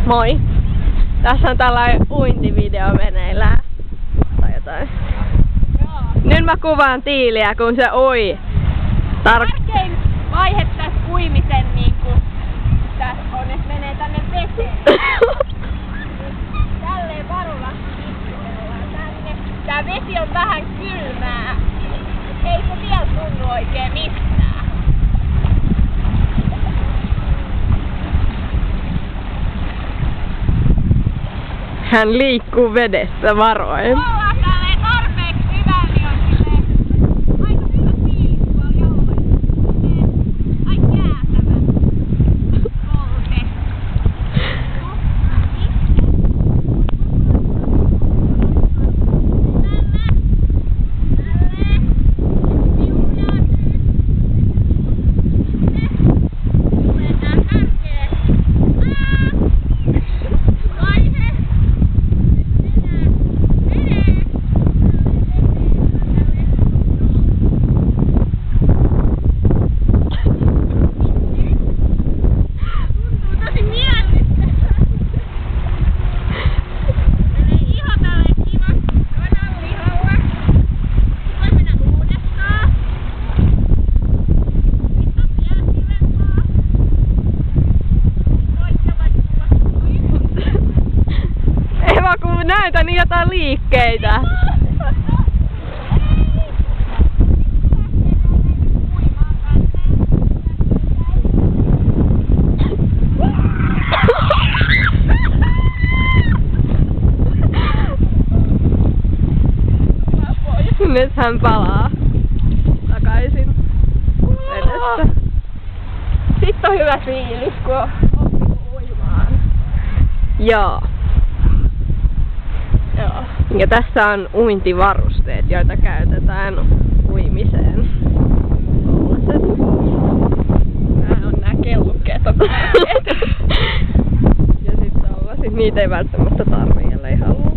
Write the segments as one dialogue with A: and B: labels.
A: Moi! Tässä on tällainen uintivideo meneillään. Tai jotain. Nyt mä kuvaan Tiiliä, kun se ui.
B: Tärkein vaihe tässä uimisen tässä on, että menee tänne veteen. Tälleen varovasti istutellaan tänne. Tää vesi on vähän kylmää. Ei se vielä tunnu oikein mistään.
A: Hän liikkuu vedessä varoen.
B: Ollaan tälleen tarpeeksi hyvää, niin on silleen aika hyvä fiilis tuolla jaloissa. Aika jäätävä polve.
A: Näytän jotain liikkeitä. Nyt hän palaa takaisin vedestä.
B: Sitten on hyvä fiilis, kun on oppinut uimaan.
A: Joo. Ja tässä on uintivarusteet, joita käytetään uimiseen.
B: Tää on nää kellukkeet on
A: ja sitten tollasit, niitä ei välttämättä tarvii, ellei halua.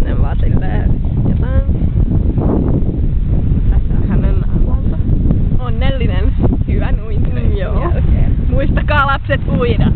A: Ne on vaan silleen jotain. Tässä on hänen alansa.
B: Onnellinen hyvän uinnin jälkeen. Muistakaa lapset uida.